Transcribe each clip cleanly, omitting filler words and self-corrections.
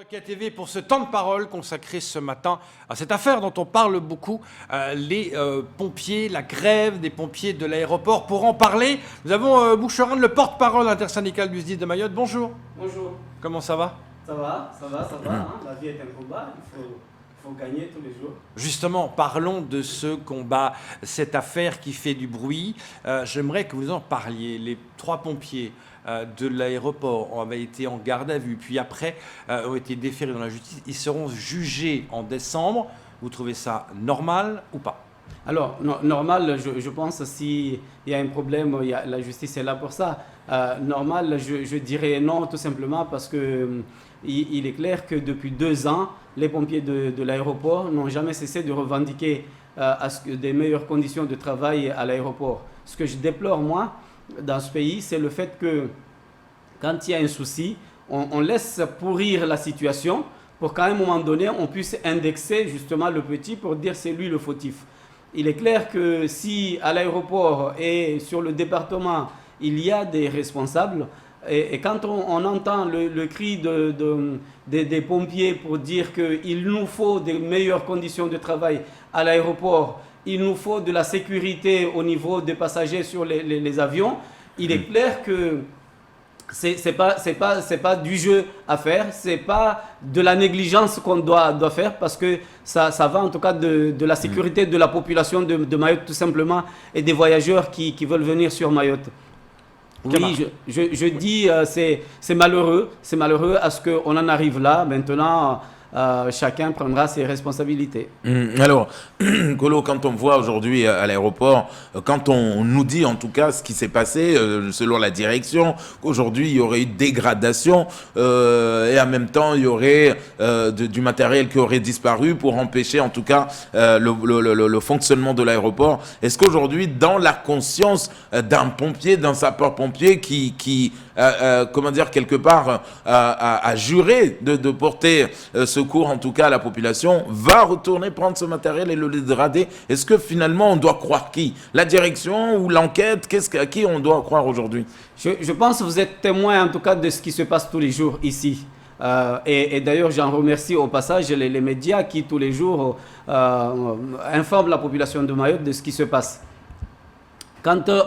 Rocket TV pour ce temps de parole consacré ce matin à cette affaire dont on parle beaucoup, les pompiers, la grève des pompiers de l'aéroport. Pour en parler, nous avons Boucherin, le porte-parole intersyndical du SDIS de Mayotte. Bonjour. Bonjour. Comment ça va? Ça va. Hein. La vie est un combat, il faut gagner tous les jours. Justement, parlons de ce combat, cette affaire qui fait du bruit. J'aimerais que vous en parliez. Les 3 pompiers de l'aéroport avaient été en garde à vue, puis après ont été déférés dans la justice. Ils seront jugés en décembre. Vous trouvez ça normal ou pas? Alors, normal, je pense s'il y a un problème, la justice est là pour ça. Normal, je dirais non, tout simplement parce que il est clair que depuis 2 ans, les pompiers de l'aéroport n'ont jamais cessé de revendiquer des meilleures conditions de travail à l'aéroport. Ce que je déplore, moi, dans ce pays, c'est le fait que quand il y a un souci, on laisse pourrir la situation pour qu'à un moment donné, on puisse indexer justement le petit pour dire c'est lui le fautif. Il est clair que si à l'aéroport et sur le département, il y a des responsables, et quand on entend le cri des pompiers pour dire qu'il nous faut des meilleures conditions de travail à l'aéroport, il nous faut de la sécurité au niveau des passagers sur les avions, il est clair que c'est pas du jeu à faire, c'est pas de la négligence qu'on doit faire parce que ça va en tout cas de la sécurité de la population de Mayotte tout simplement et des voyageurs qui veulent venir sur Mayotte. Oui, je dis c'est malheureux à ce qu'on en arrive là. Maintenant, chacun prendra ses responsabilités. Alors, Kolo, quand on voit aujourd'hui à l'aéroport, quand on nous dit en tout cas ce qui s'est passé, selon la direction, qu'aujourd'hui il y aurait eu dégradation et en même temps il y aurait du matériel qui aurait disparu pour empêcher en tout cas le fonctionnement de l'aéroport. Est-ce qu'aujourd'hui, dans la conscience d'un pompier, d'un sapeur-pompier qui comment dire, quelque part a juré de porter secours en tout cas à la population, va retourner prendre ce matériel et le dégrader? Est-ce que finalement on doit croire qui? La direction ou l'enquête? À qui on doit croire aujourd'hui? Je pense que vous êtes témoin en tout cas de ce qui se passe tous les jours ici. Et d'ailleurs, j'en remercie au passage les médias qui tous les jours informent la population de Mayotte de ce qui se passe.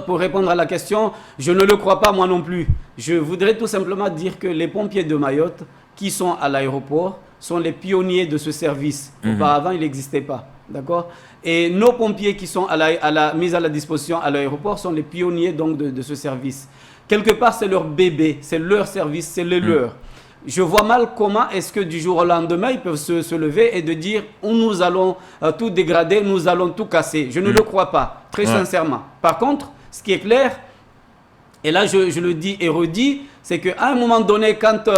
Pour répondre à la question, je ne le crois pas moi non plus. Je voudrais tout simplement dire que les pompiers de Mayotte qui sont à l'aéroport sont les pionniers de ce service. Auparavant, il n'existait pas. D'accord? Et nos pompiers qui sont mis à la disposition à l'aéroport sont les pionniers donc de ce service. Quelque part, c'est leur bébé, c'est leur service, c'est le leur. Je vois mal comment est-ce que du jour au lendemain, ils peuvent se lever et de dire nous allons tout dégrader, nous allons tout casser. Je ne le crois pas, très sincèrement. Par contre, ce qui est clair, et là je le dis et redis, c'est qu'à un moment donné, quand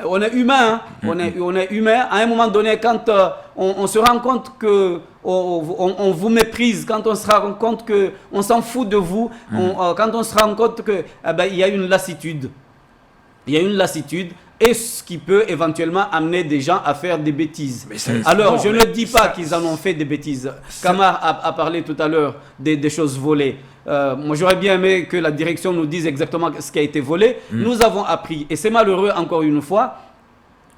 on est humain, on est humain, à un moment donné, quand on se rend compte que on vous méprise, quand on se rend compte qu'on s'en fout de vous, quand on se rend compte qu'il y a une lassitude. Il y a une lassitude et ce qui peut éventuellement amener des gens à faire des bêtises. Alors, je ne dis pas qu'ils en ont fait des bêtises. Kamar a parlé tout à l'heure des choses volées. Moi, j'aurais bien aimé que la direction nous dise exactement ce qui a été volé. Nous avons appris, et c'est malheureux encore une fois,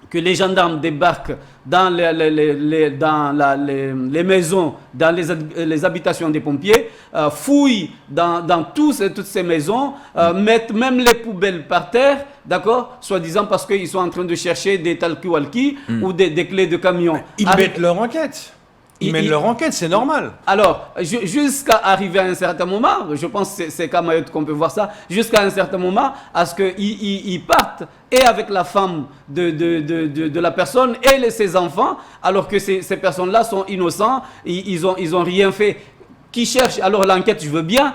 que les gendarmes débarquent dans les maisons, dans les habitations des pompiers, fouillent dans toutes ces maisons, mettent même les poubelles par terre, d'accord, soi-disant parce qu'ils sont en train de chercher des talkie-walkie ou des clés de camion. Ils mettent leur enquête. Ils mènent leur enquête, c'est normal. Alors, jusqu'à arriver à un certain moment, je pense que c'est qu'à Mayotte qu'on peut voir ça, jusqu'à un certain moment, à ce qu'ils partent, et avec la femme de la personne et ses enfants, alors que ces personnes-là sont innocents, ils ont rien fait. Qui cherche? Alors l'enquête, je veux bien,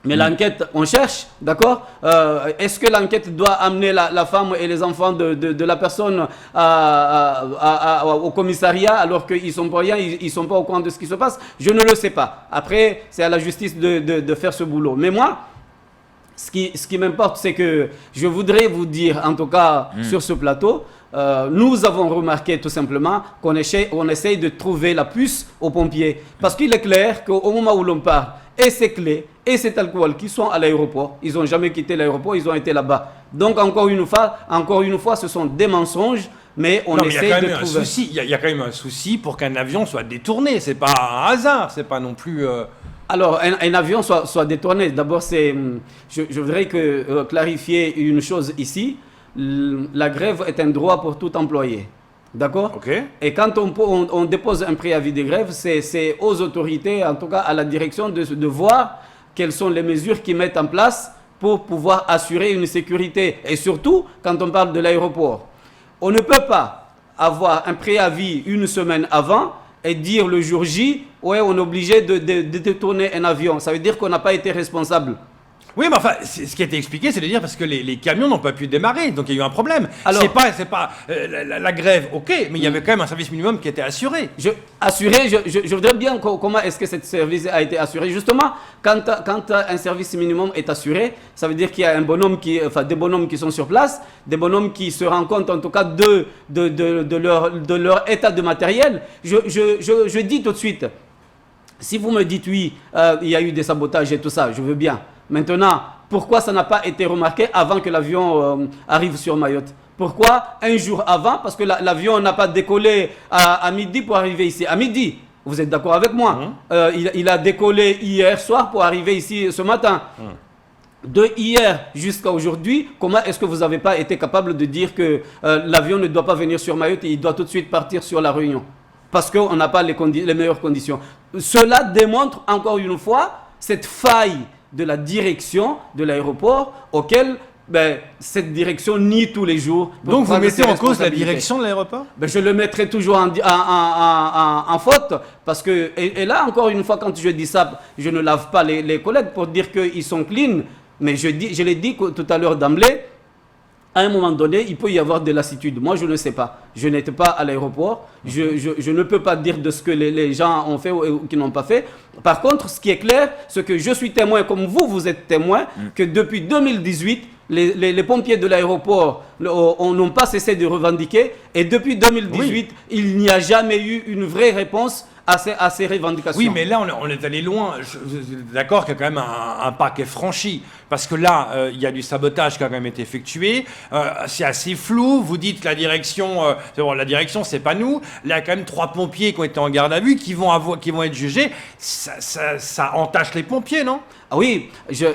mais l'enquête, on cherche, d'accord? Est-ce que l'enquête doit amener la femme et les enfants de la personne au commissariat alors qu'ils ne sont pas rien, ils ne sont pas au courant de ce qui se passe? Je ne le sais pas. Après, c'est à la justice de faire ce boulot. Mais moi, ce qui m'importe, c'est que je voudrais vous dire, en tout cas sur ce plateau, nous avons remarqué tout simplement qu'on essaye de trouver la puce aux pompiers. Parce qu'il est clair qu'au moment où l'on part, et ces clés, et cet alcool qui sont à l'aéroport, ils n'ont jamais quitté l'aéroport, ils ont été là-bas. Donc encore une fois, ce sont des mensonges mais on Non, mais il y a essaie quand de même un trouver... souci. Il y a quand même un souci pour qu'un avion soit détourné. C'est pas un hasard. C'est pas non plus. Alors, un avion soit détourné. D'abord, je voudrais clarifier une chose ici. La grève est un droit pour tout employé. D'accord? Ok. Et quand on dépose un préavis de grève, c'est aux autorités, en tout cas à la direction, de voir quelles sont les mesures qu'ils mettent en place pour pouvoir assurer une sécurité. Et surtout, quand on parle de l'aéroport, on ne peut pas avoir un préavis une semaine avant et dire le jour J, ouais, on est obligé de détourner un avion. Ça veut dire qu'on n'a pas été responsable. Oui, mais enfin, ce qui a été expliqué, c'est de dire parce que les camions n'ont pas pu démarrer, donc il y a eu un problème. Alors- c'est pas la grève, ok, mais il y avait quand même un service minimum qui était assuré. Je voudrais bien comment est-ce que ce service a été assuré. Justement, quand un service minimum est assuré, ça veut dire qu'il y a des bonhommes qui sont sur place, des bonhommes qui se rendent compte en tout cas de leur état de matériel. Je dis tout de suite, si vous me dites oui, il y a eu des sabotages et tout ça, je veux bien. Maintenant, pourquoi ça n'a pas été remarqué avant que l'avion arrive sur Mayotte? Pourquoi un jour avant? Parce que l'avion n'a pas décollé à midi pour arriver ici. À midi, vous êtes d'accord avec moi? Il a décollé hier soir pour arriver ici ce matin. De hier jusqu'à aujourd'hui, comment est-ce que vous n'avez pas été capable de dire que l'avion ne doit pas venir sur Mayotte et il doit tout de suite partir sur La Réunion? Parce qu'on n'a pas les meilleures conditions. Cela démontre encore une fois cette faille de la direction de l'aéroport auquel cette direction nie tous les jours. Donc vous mettez en cause la direction de l'aéroport? Je le mettrai toujours en faute parce que, et là encore une fois quand je dis ça, je ne lave pas les collègues pour dire qu'ils sont clean, mais je l'ai dit tout à l'heure d'emblée, à un moment donné, il peut y avoir de lassitude. Moi, je ne sais pas. Je n'étais pas à l'aéroport. Je ne peux pas dire de ce que les gens ont fait ou qui n'ont pas fait. Par contre, ce qui est clair, c'est que je suis témoin, comme vous êtes témoin, que depuis 2018, les pompiers de l'aéroport n'ont pas cessé de revendiquer. Et depuis 2018, il n'y a jamais eu une vraie réponse à ces revendications. Oui, mais là, on est allé loin. Je suis d'accord qu'il y a quand même un pas qui est franchi. Parce que là, il y a du sabotage qui a quand même été effectué. C'est assez flou. Vous dites la direction, la direction, c'est pas nous. Là, il y a quand même 3 pompiers qui ont été en garde à vue, qui vont être jugés. Ça entache les pompiers, non? Ah oui, je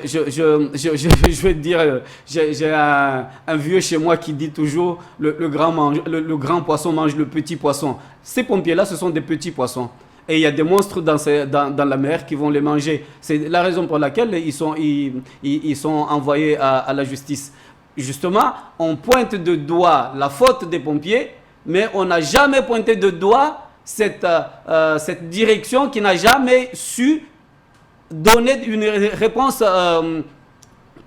vais te dire, j'ai un vieux chez moi qui dit toujours le grand poisson mange le petit poisson. Ces pompiers-là, ce sont des petits poissons. Et il y a des monstres dans la mer qui vont les manger. C'est la raison pour laquelle ils sont envoyés à la justice. Justement, on pointe de doigt la faute des pompiers, mais on n'a jamais pointé de doigt cette direction qui n'a jamais su donner une réponse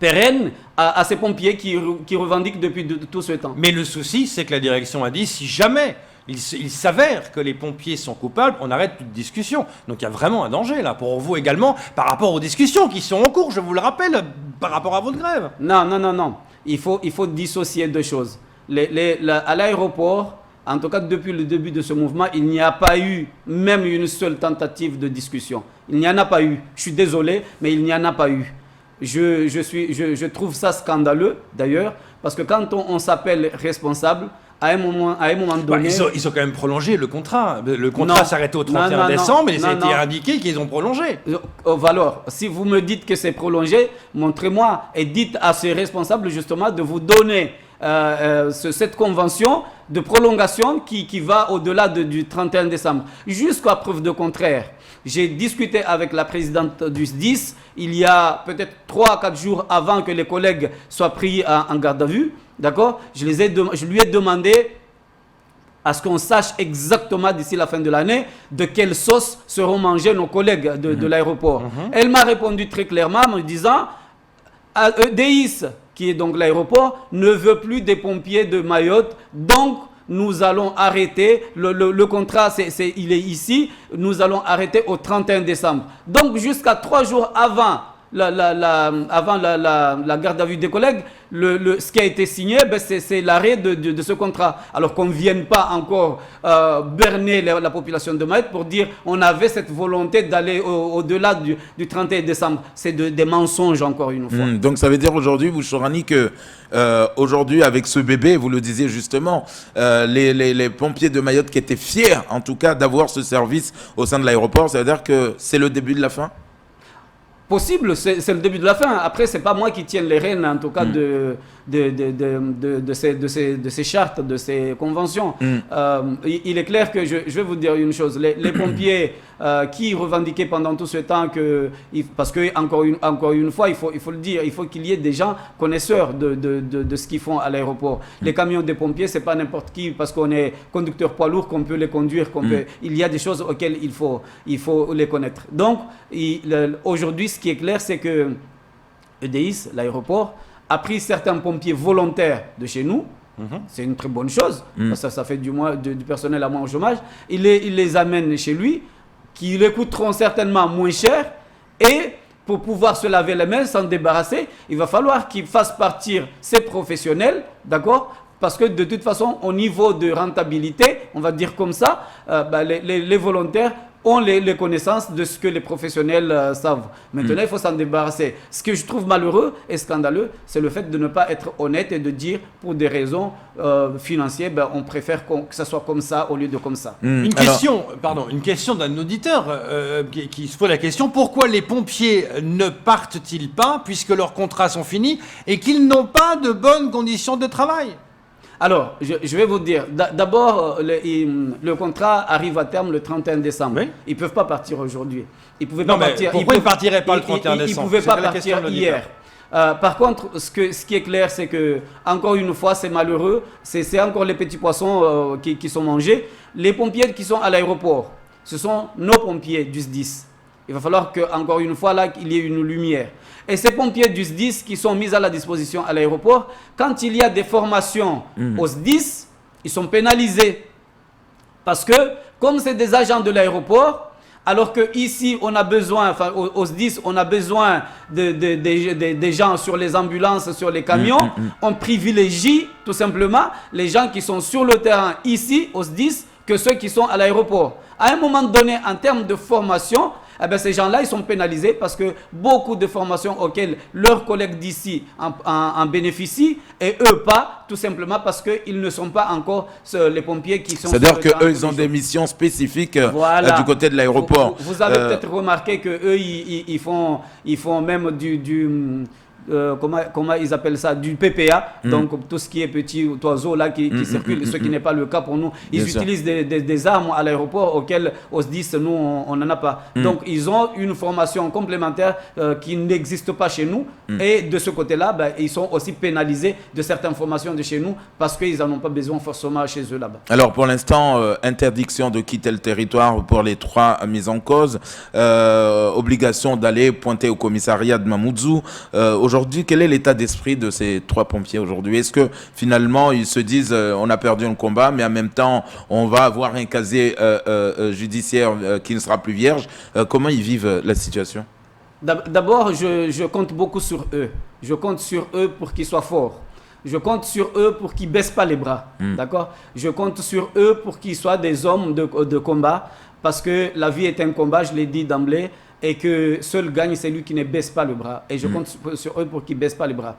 pérenne à ces pompiers qui revendiquent depuis tout ce temps. Mais le souci, c'est que la direction a dit, si jamais il s'avère que les pompiers sont coupables, on arrête toute discussion. Donc il y a vraiment un danger là, pour vous également, par rapport aux discussions qui sont en cours, je vous le rappelle, par rapport à votre grève. Non. Il faut dissocier deux choses. À l'aéroport, en tout cas depuis le début de ce mouvement, il n'y a pas eu même une seule tentative de discussion. Il n'y en a pas eu. Je suis désolé, mais il n'y en a pas eu. Je trouve ça scandaleux d'ailleurs, parce que quand on s'appelle responsable, à un moment donné... Ils ont quand même prolongé le contrat. Le contrat s'arrêtait au 31 décembre, et ça a été indiqué qu'ils ont prolongé. Alors, si vous me dites que c'est prolongé, montrez-moi et dites à ces responsables justement de vous donner cette convention de prolongation qui va au-delà du 31 décembre. Jusqu'à preuve de contraire. J'ai discuté avec la présidente du SDIS il y a peut-être 3 à 4 jours avant que les collègues soient pris en garde à vue. D'accord? Je lui ai demandé à ce qu'on sache exactement d'ici la fin de l'année de quelle sauce seront mangés nos collègues de l'aéroport. Elle m'a répondu très clairement en me disant EDIS, qui est donc l'aéroport, ne veut plus des pompiers de Mayotte, donc nous allons arrêter, le contrat il est ici, nous allons arrêter au 31 décembre. Donc jusqu'à 3 jours avant avant la garde à vue des collègues, ce qui a été signé, ben c'est l'arrêt de ce contrat. Alors qu'on ne vienne pas encore berner la population de Mayotte pour dire on avait cette volonté d'aller au-delà du 31 décembre. C'est des mensonges encore une fois. Donc ça veut dire aujourd'hui, Bouchourani, que aujourd'hui avec ce bébé, vous le disiez justement, les pompiers de Mayotte qui étaient fiers en tout cas d'avoir ce service au sein de l'aéroport, ça veut dire que c'est le début de la fin? Possible, c'est le début de la fin. Après, c'est pas moi qui tiens les rênes, en tout cas, de ces chartes, de ces conventions. Il est clair que je vais vous dire une chose. Les pompiers qui revendiquaient pendant tout ce temps que... Parce que, encore une fois, il faut le dire, il faut qu'il y ait des gens connaisseurs de ce qu'ils font à l'aéroport. Les camions des pompiers, c'est pas n'importe qui, parce qu'on est conducteur poids lourd, qu'on peut les conduire, il y a des choses auxquelles il faut les connaître. Donc, aujourd'hui, ce qui est clair, c'est que EDIS, l'aéroport, a pris certains pompiers volontaires de chez nous. C'est une très bonne chose, parce que ça fait du personnel à moins au chômage. Il les amène chez lui, qui les coûteront certainement moins cher. Et pour pouvoir se laver les mains, s'en débarrasser, il va falloir qu'il fasse partir ces professionnels, d'accord ? Parce que de toute façon, au niveau de rentabilité, on va dire comme ça, les volontaires ont les connaissances de ce que les professionnels savent. Maintenant, il faut s'en débarrasser. Ce que je trouve malheureux et scandaleux, c'est le fait de ne pas être honnête et de dire, pour des raisons financières, on préfère que ça soit comme ça au lieu de comme ça. Une question d'un auditeur qui se pose la question, pourquoi les pompiers ne partent-ils pas puisque leurs contrats sont finis et qu'ils n'ont pas de bonnes conditions de travail ? Alors, je vais vous dire, d'abord, le contrat arrive à terme le 31 décembre. Oui. Ils ne peuvent pas partir aujourd'hui. Pourquoi ils ne partiraient pas le 31 décembre? Ils ne pouvaient pas partir hier. Par contre, ce qui est clair, c'est que, encore une fois, c'est malheureux. C'est encore les petits poissons qui sont mangés. Les pompiers qui sont à l'aéroport, ce sont nos pompiers du SDIS. Il va falloir qu'encore une fois, là, qu'il y ait une lumière. Et ces pompiers du SDIS qui sont mis à la disposition à l'aéroport, quand il y a des formations au SDIS, ils sont pénalisés. Parce que, comme c'est des agents de l'aéroport, alors qu'ici, on a besoin, au SDIS, on a besoin des gens sur les ambulances, sur les camions, on privilégie tout simplement les gens qui sont sur le terrain ici, au SDIS, que ceux qui sont à l'aéroport. À un moment donné, en termes de formation, ces gens-là, ils sont pénalisés parce que beaucoup de formations auxquelles leurs collègues d'ici en bénéficient et eux pas, tout simplement parce qu'ils ne sont pas encore les pompiers qui sont... C'est-à-dire qu'eux, ils ont des missions spécifiques du côté de l'aéroport. Vous avez peut-être remarqué qu'eux, ils font même comment ils appellent ça, du PPA, donc tout ce qui est petit oiseau là qui circule, ce qui n'est pas le cas pour nous. Ils utilisent des armes à l'aéroport auxquelles au SDIS, nous, on n'en a pas. Donc ils ont une formation complémentaire qui n'existe pas chez nous et de ce côté-là, ils sont aussi pénalisés de certaines formations de chez nous parce qu'ils n'en ont pas besoin forcément chez eux là-bas. Alors pour l'instant, interdiction de quitter le territoire pour les 3 mises en cause, obligation d'aller pointer au commissariat de Mamoudzou. Aujourd'hui, quel est l'état d'esprit de ces 3 pompiers aujourd'hui? Est-ce que finalement, ils se disent on a perdu un combat, mais en même temps, on va avoir un casier judiciaire qui ne sera plus vierge? Comment ils vivent la situation? D'abord, je compte beaucoup sur eux. Je compte sur eux pour qu'ils soient forts. Je compte sur eux pour qu'ils ne baissent pas les bras. D'accord? Je compte sur eux pour qu'ils soient des hommes de combat. Parce que la vie est un combat, je l'ai dit d'emblée. Et que seul gagne celui qui ne baisse pas le bras. Et je compte sur eux pour qu'ils ne baissent pas les bras.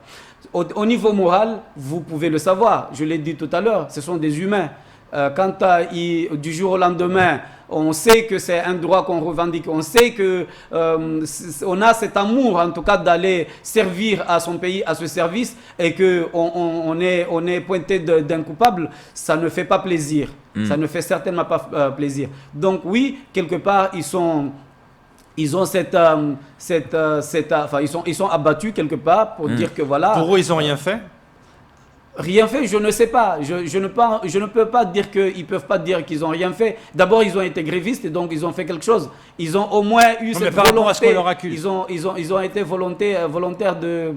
Au niveau moral, vous pouvez le savoir. Je l'ai dit tout à l'heure, ce sont des humains. Quand du jour au lendemain, on sait que c'est un droit qu'on revendique. On sait qu'on a cet amour, en tout cas, d'aller servir à son pays, à ce service, et qu'on est pointé d'un coupable. Ça ne fait pas plaisir. Ça ne fait certainement pas plaisir. Donc oui, quelque part, ils sont ils sont abattus quelque part pour dire que voilà. Pour eux, ils n'ont rien fait? Rien fait, je ne sais pas. Je ne peux pas dire qu'ils ne peuvent pas dire qu'ils n'ont rien fait. D'abord, ils ont été grévistes et donc ils ont fait quelque chose. Ils ont au moins eu cette volonté. À ce qu'on leur accuse. Ils ont été volontaires de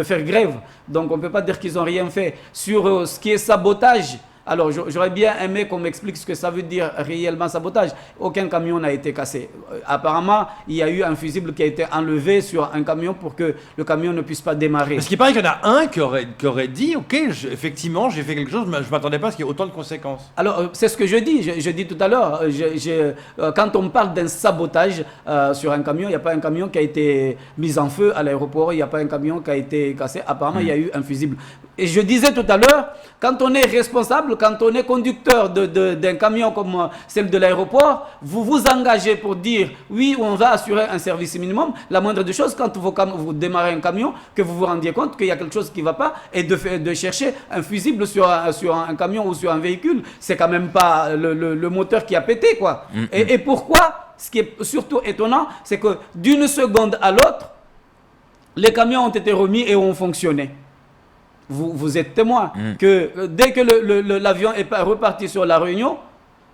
faire grève. Donc on ne peut pas dire qu'ils n'ont rien fait. Sur ce qui est sabotage, Alors, j'aurais bien aimé qu'on m'explique ce que ça veut dire réellement sabotage. Aucun camion n'a été cassé. Apparemment, il y a eu un fusible qui a été enlevé sur un camion pour que le camion ne puisse pas démarrer. Parce qu'il paraît qu'il y en a un qui aurait dit, ok, effectivement, j'ai fait quelque chose, mais je ne m'attendais pas à ce qu'il y ait autant de conséquences. Alors, c'est ce que je dis. Je dis tout à l'heure, quand on parle d'un sabotage sur un camion, il n'y a pas un camion qui a été mis en feu à l'aéroport, il n'y a pas un camion qui a été cassé. Apparemment, il y a eu un fusible. Et je disais tout à l'heure, quand on est responsable, quand on est conducteur d'un camion comme celle de l'aéroport, vous vous engagez pour dire, oui, on va assurer un service minimum. La moindre des choses, quand vous démarrez un camion, que vous vous rendiez compte qu'il y a quelque chose qui ne va pas, et de chercher un fusible sur un camion ou sur un véhicule, c'est quand même pas le moteur qui a pété, quoi. Et pourquoi? Ce qui est surtout étonnant, c'est que d'une seconde à l'autre, les camions ont été remis et ont fonctionné. Vous êtes témoin que dès que l'avion est reparti sur la Réunion,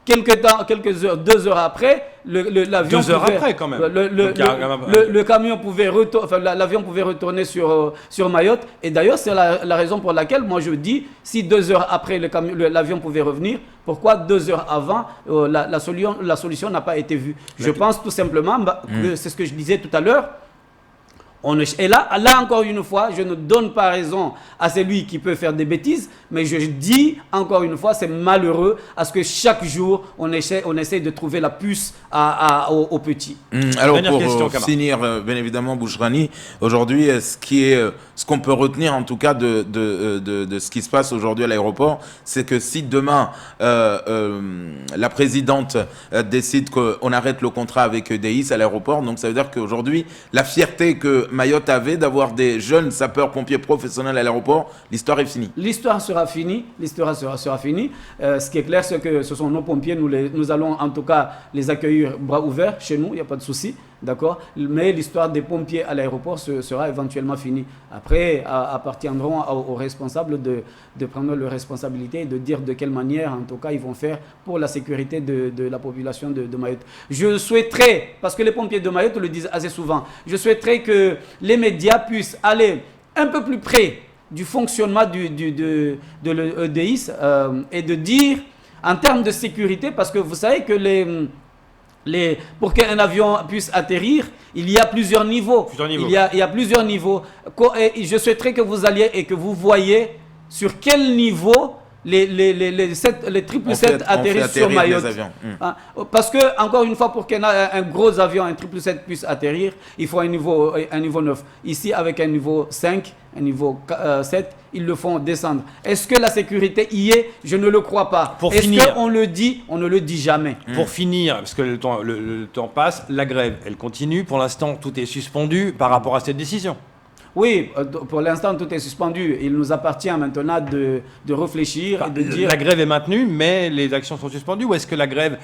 quelques heures, 2 heures après, l'avion 2 heures après quand même. Le camion pouvait l'avion pouvait retourner sur Mayotte. Et d'ailleurs, c'est la raison pour laquelle moi je dis, si 2 heures après l'avion pouvait revenir, pourquoi 2 heures avant la solution n'a pas été vue? Je pense tout simplement que c'est ce que je disais tout à l'heure. Et là encore une fois, je ne donne pas raison à celui qui peut faire des bêtises, mais je dis encore une fois, c'est malheureux à ce que chaque jour, on essaie de trouver la puce aux petits. Alors pour finir, bien évidemment, Bouchrani, aujourd'hui, ce qu'on peut retenir en tout cas de ce qui se passe aujourd'hui à l'aéroport, c'est que si demain la présidente décide qu'on arrête le contrat avec EDIS à l'aéroport, donc ça veut dire qu'aujourd'hui, la fierté que Mayotte avait d'avoir des jeunes sapeurs-pompiers professionnels à l'aéroport, l'histoire est finie. L'histoire sera finie. Ce qui est clair, c'est que ce sont nos pompiers. Nous allons en tout cas les accueillir bras ouverts chez nous, il n'y a pas de souci. D'accord? Mais l'histoire des pompiers à l'aéroport sera éventuellement finie. Après, appartiendront aux responsables de prendre leurs responsabilités et de dire de quelle manière, en tout cas, ils vont faire pour la sécurité de la population de Mayotte. Je souhaiterais, parce que les pompiers de Mayotte le disent assez souvent, je souhaiterais que les médias puissent aller un peu plus près du fonctionnement de l'EDIS et de dire, en termes de sécurité, parce que vous savez que pour qu'un avion puisse atterrir, il y a plusieurs niveaux. Il y a plusieurs niveaux. Et je souhaiterais que vous alliez et que vous voyez sur quel niveau les 777 atterrissent sur Mayotte. Parce que, encore une fois, pour qu'un gros avion, un 777 puisse atterrir, il faut un niveau 9. Ici, avec un niveau 5, un niveau 7, ils le font descendre. Est-ce que la sécurité y est? Je ne le crois pas. Est-ce qu'on le dit? On ne le dit jamais. Pour finir, parce que le temps passe, la grève, elle continue. Pour l'instant, tout est suspendu par rapport à cette décision. Oui, pour l'instant, tout est suspendu. Il nous appartient maintenant de réfléchir et de dire... La grève est maintenue, mais les actions sont suspendues. Ou est-ce que la grève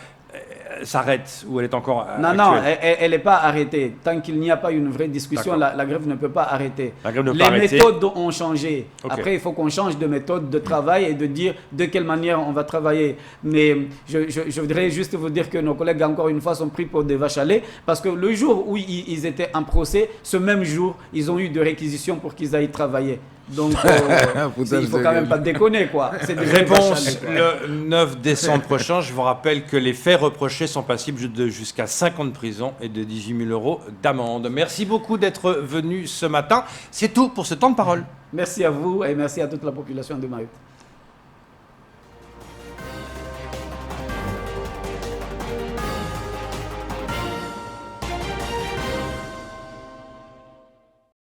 s'arrête ou elle est encore actuelle? Non, elle n'est pas arrêtée. Tant qu'il n'y a pas une vraie discussion, la grève ne peut pas arrêter. Les méthodes ont changé. Okay. Après, il faut qu'on change de méthode de travail et de dire de quelle manière on va travailler. Mais je voudrais juste vous dire que nos collègues, encore une fois, sont pris pour des vaches à lait parce que le jour où ils étaient en procès, ce même jour, ils ont eu de réquisitions pour qu'ils aillent travailler. Donc, il faut quand même pas déconner, quoi. Réponse le 9 décembre prochain. Je vous rappelle que les faits reprochés sont passibles de jusqu'à 5 ans de prison et de 18 000 € d'amende. Merci beaucoup d'être venu ce matin. C'est tout pour ce temps de parole. Merci à vous et merci à toute la population de Mayotte.